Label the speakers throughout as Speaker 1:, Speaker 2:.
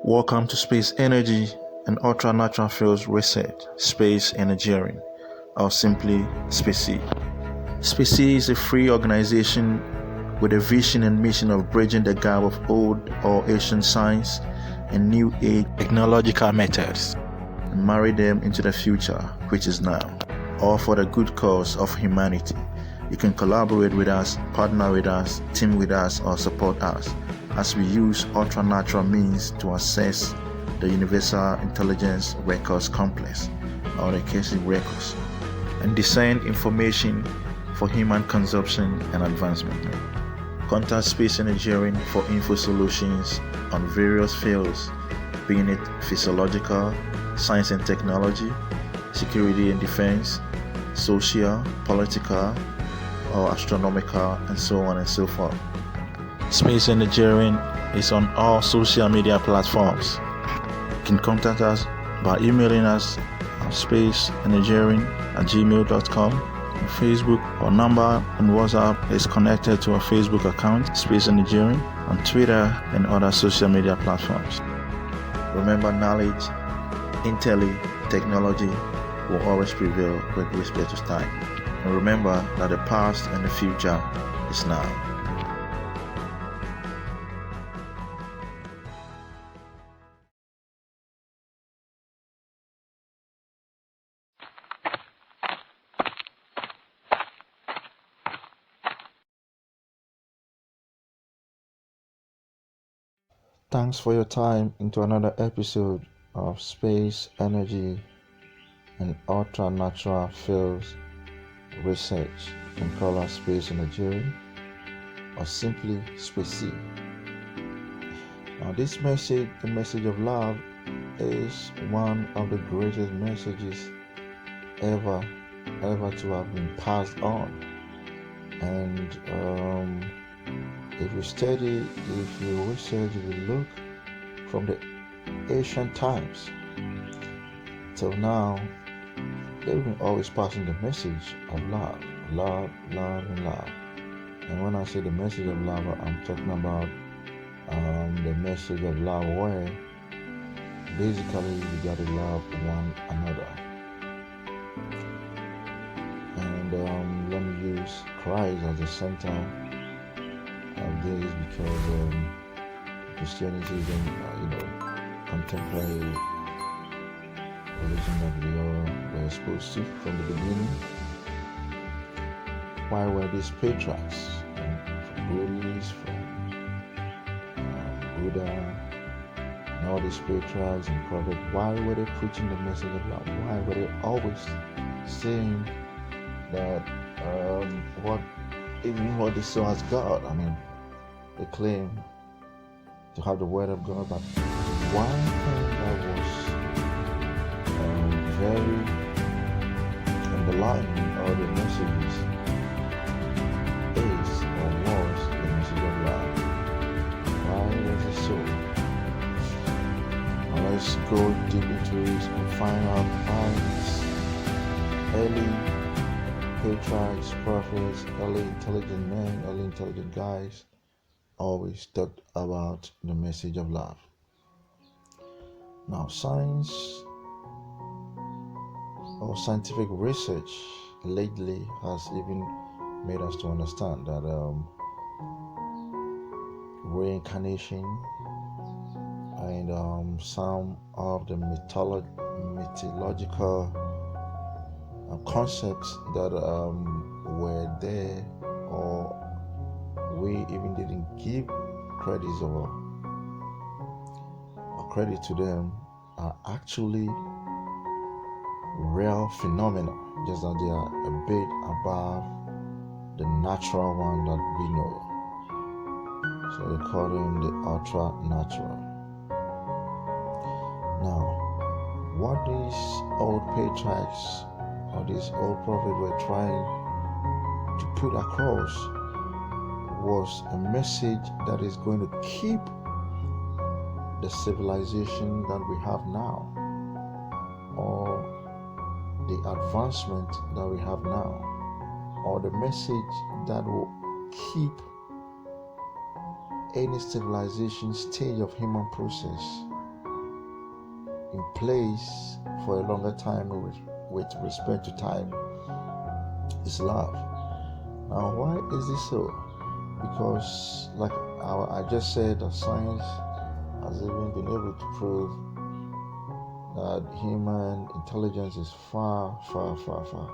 Speaker 1: Welcome to Space Energy and Ultra Natural Fields Research, Space Energeering, or simply SPACE. SPACE is a free organization with a vision and mission of bridging the gap of old or ancient science and new age technological methods and marry them into the future, which is now, all for the good cause of humanity. You can collaborate with us, partner with us, team with us, or support us as we use ultra-natural means to access the Universal Intelligence Records Complex, or the KC Records, and discern information for human consumption and advancement. Contact Space Energeering for info solutions on various fields, being it physiological, science and technology, security and defense, social, political, or astronomical, and so on and so forth. Space Energeering is on all social media platforms. You can contact us by emailing us at spaceenergeering@gmail.com. On Facebook, our number on WhatsApp is connected to our Facebook account, Space Energeering, on Twitter and other social media platforms. Remember, knowledge, technology will always prevail with respect to time. And remember that the past and the future is now. Thanks for your time into another episode of Space Energy and Ultra Natural Fields Research. You can call us Space Energy or simply SPACE. Now this message, the message of love, is one of the greatest messages ever to have been passed on. And if you study, if you research, if you look from the ancient times till now, they've been always passing the message of love. And when I say the message of love, I'm talking about the message of love where basically you gotta love one another. And let me use Christ as the center of this because Christianity is contemporary religion that we all were exposed to from the beginning. Why were these patriarchs from Buddhists, from Buddha, and all these patriarchs and prophets, why were they preaching the message of love? Why were they always saying that what they saw as God? I mean, they claim to have the word of God, but one thing that was very underlying all the messages is or was the message of love. Why was it so? Now let's go deep into it and find out why early patriarchs, prophets, early intelligent men, early intelligent guys always talked about the message of love. Now science or scientific research lately has even made us to understand that reincarnation and some of the mythological concepts that were there or we even didn't give credit to them are actually real phenomena, just that they are a bit above the natural one that we know. So they call them the ultra natural. Now, what these old patriarchs or these old prophets were trying to put across was a message that is going to keep the civilization that we have now, or the advancement that we have now, or the message that will keep any civilization stage of human process in place for a longer time with respect to time is love. Now, why is this so? Because, like I just said, that science has even been able to prove that human intelligence is far, far, far, far.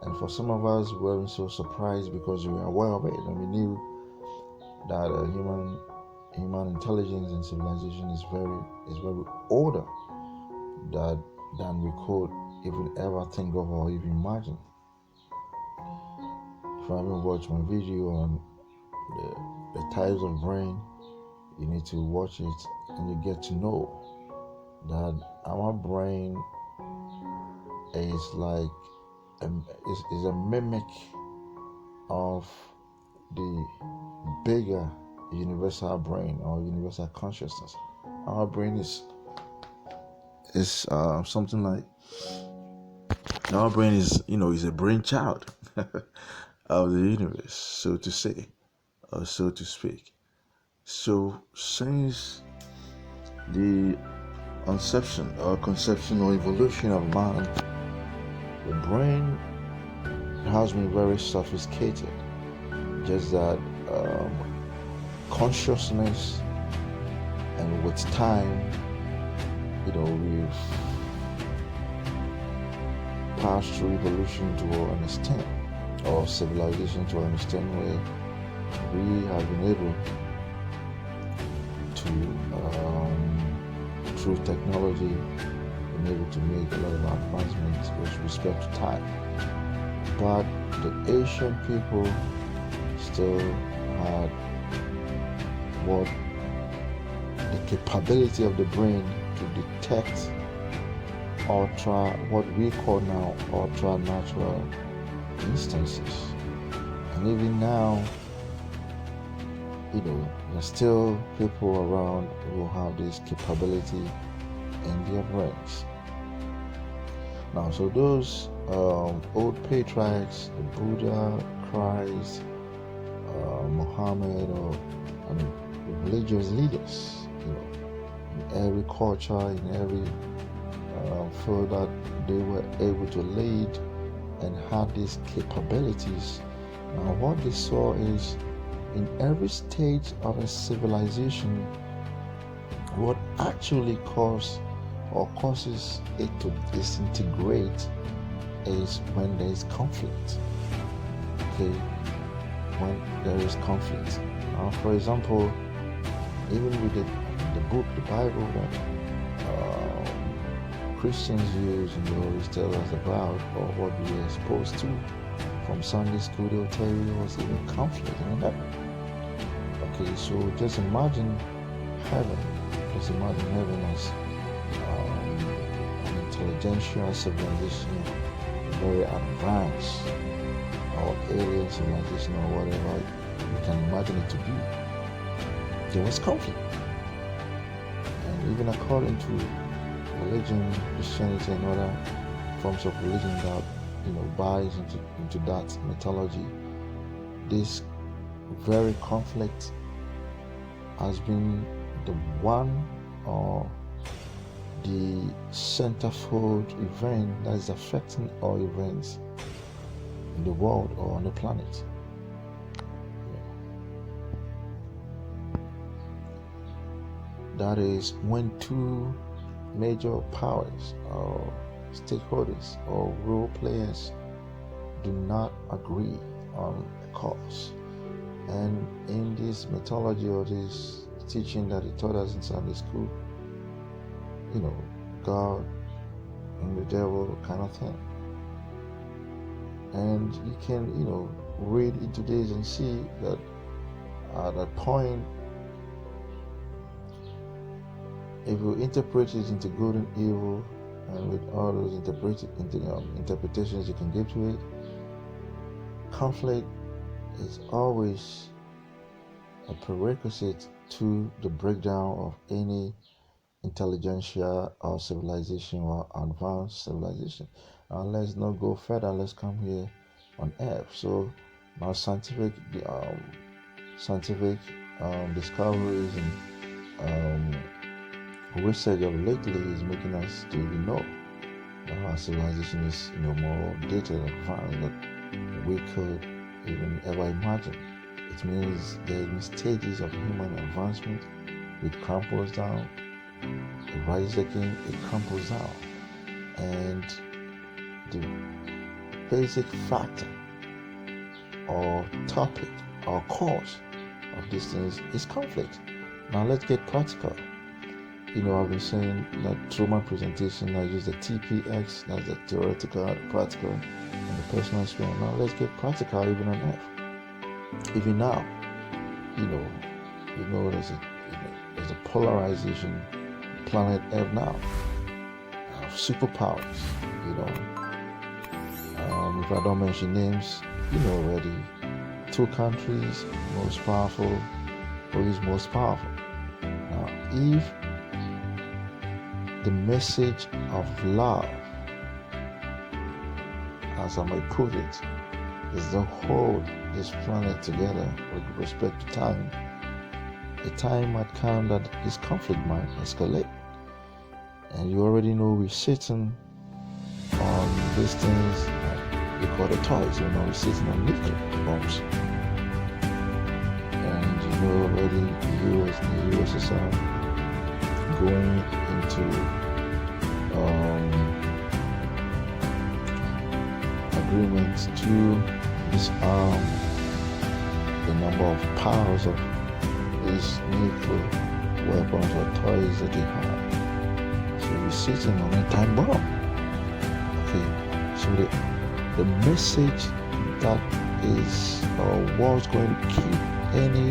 Speaker 1: And for some of us, we weren't so surprised because we were aware of it, and we knew that human intelligence and civilization is very older than we could even ever think of or even imagine. If you haven't watched my video on the types of brain, you need to watch it, and you get to know that our brain is like is a mimic of the bigger universal brain or universal consciousness. Our brain is something like, our brain is a brainchild of the universe, so to say, or so to speak. So since the conception or evolution of man, the brain has been very sophisticated. Just that consciousness, and with time, we've passed through evolution to understand, or civilization to understand, where we have been able to, through technology, been able to make a lot of advancements with respect to time. But the ancient people still had the capability of the brain to detect what we call now ultra natural instances. And even now, there's still people around who have this capability in their brains. Now, so those old patriarchs, the Buddha, Christ, Muhammad, or religious leaders, in every culture, in every field that they were able to lead and had these capabilities. Now, what they saw is, in every stage of a civilization, what actually causes it to disintegrate is when there is conflict. Okay, when there is conflict. For example, even with the book, the Bible, that Christians use and they always tell us about, or what we are exposed to from Sunday school, they'll tell you there was even conflict in heaven. Okay, so just imagine heaven. Just imagine heaven as an intelligentsia civilization, very advanced, or alien civilization, or whatever you can imagine it to be. There was conflict. And even according to religion, Christianity, and other forms of religion that buys into that mythology, this very conflict has been the one, or the centerfold event that is affecting all events in the world or on the planet. That is when two major powers or stakeholders or role players do not agree on a cause. And in this mythology, or this teaching that he taught us in Sunday school, God and the devil kind of thing. And you can, read into this and see that at that point, if you interpret it into good and evil, and with all those interpretations you can give to it, conflict is always a prerequisite to the breakdown of any intelligentsia or civilization or advanced civilization. Now let's not go further. Let's come here on Earth. So now scientific discoveries and research of lately is making us to even know that our civilization is more data advanced than we could even ever imagine. It means there are stages of human advancement. It crumples down, it rises again, it crumples down. And the basic factor or topic or cause of these things is conflict. Now let's get practical. I've been saying that through my presentation I use the TPX, that's the theoretical, the practical, and the personal experience. Now let's get practical even on Earth. Even now, there's a polarization planet Earth now of superpowers. If I don't mention names, already 2 countries most powerful, who is most powerful. Now, if the message of love, as I might put it, is to hold this planet together with respect to time, a time might come that this conflict might escalate. And you already know we're sitting on these things that we call the toys. We're sitting on nuclear bombs. And already the US and the USSR going into agreements to disarm the number of powers of these nuclear weapons or toys that they have. So we're sitting on a time bomb. Okay, so the message that is what's going to keep any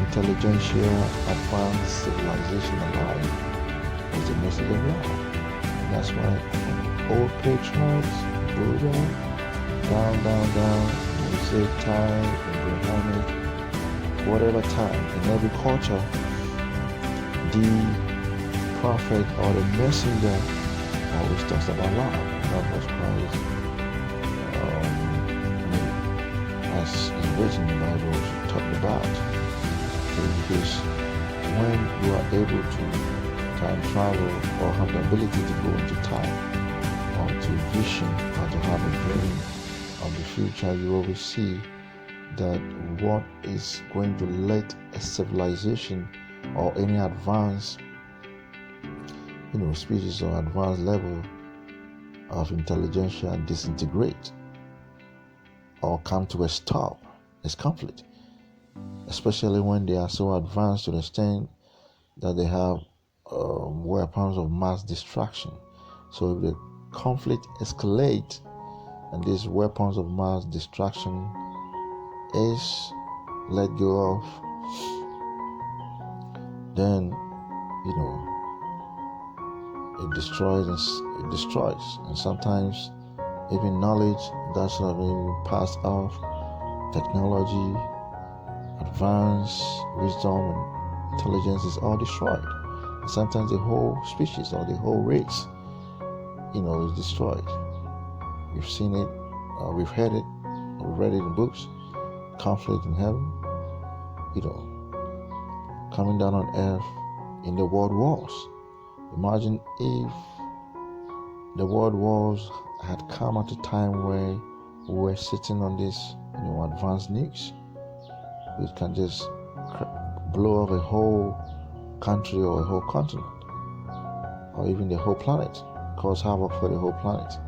Speaker 1: intelligentsia advanced civilization alive is the message of love. That's why old patriarchs, Buddha, down, we say time, Abrahamic, whatever time, in every culture, the prophet or the messenger always talks about love. Love was Christ. As is written in the Bible, talked about. Because when you are able to time travel or have the ability to go into time or to vision or to have a dream of the future, you always see that what is going to let a civilization or any advanced species or advanced level of intelligentsia disintegrate or come to a stop is conflict, especially when they are so advanced to the extent that they have weapons of mass destruction. So if the conflict escalates and these weapons of mass destruction is let go of, then it destroys, and sometimes even knowledge that should have been passed off, technology, advanced wisdom and intelligence is all destroyed. And sometimes the whole species or the whole race is destroyed. We've seen it, we've heard it, we've read it in books. Conflict in heaven, coming down on earth in the world wars. Imagine if the world wars had come at a time where we were sitting on this advanced nukes, which can just blow up a whole country or a whole continent or even the whole planet, cause havoc for the whole planet.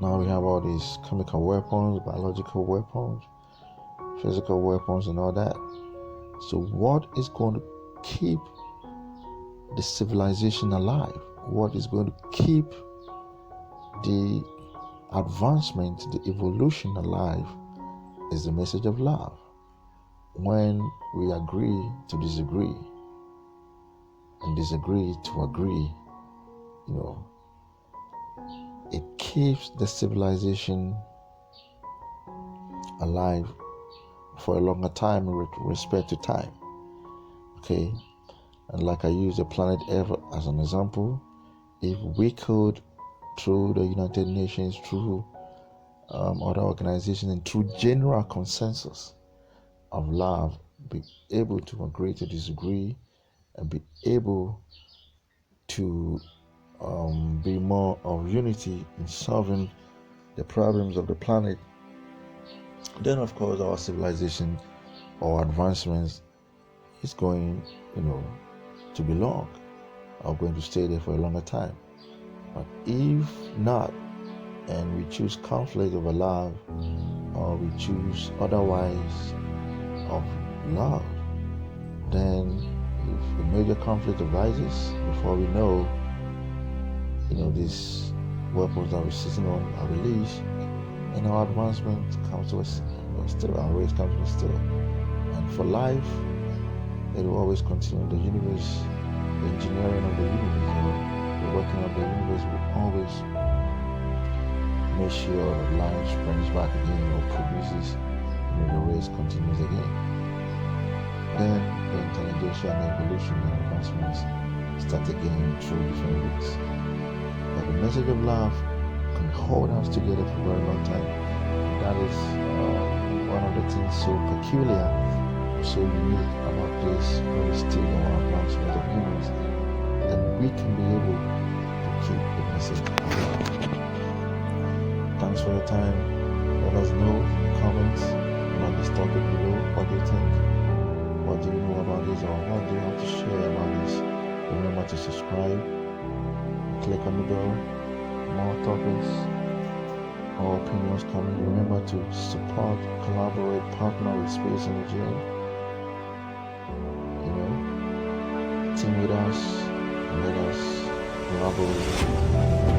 Speaker 1: Now we have all these chemical weapons, biological weapons, physical weapons and all that. So what is going to keep the civilization alive? What is going to keep the advancement, the evolution alive is the message of love. When we agree to disagree and disagree to agree, it keeps the civilization alive for a longer time with respect to time. Okay, and like I use the planet Earth as an example, if we could, through the United Nations, through other organizations, and through general consensus of love, be able to agree to disagree and be able to be more of unity in solving the problems of the planet, then of course our civilization or advancements is going, to be long, or going to stay there for a longer time. But if not, and we choose conflict over love, or we choose otherwise of love, then if a major conflict arises, before we know, these weapons that we're sitting on are released, and our advancement comes to us, our race comes to us still. And for life, it will always continue. The universe, the engineering of the universe, the working of the universe will always make sure that life springs back again or produces, the race continues again. Then the intelligence and evolution and advancements start again through different routes. But the message of love can hold us together for a very long time. That is one of the things so peculiar, so unique about this very state of our advancement of humans, that we can be able to keep the message of love. Thanks for your time. Let us know in the comments about this topic below. What do you think? What do you know about this, or what do you have to share about this? Remember to subscribe, click on the bell, more topics, more opinions coming. Remember to support, collaborate, partner with Space Energeering. Team with us, and let us collaborate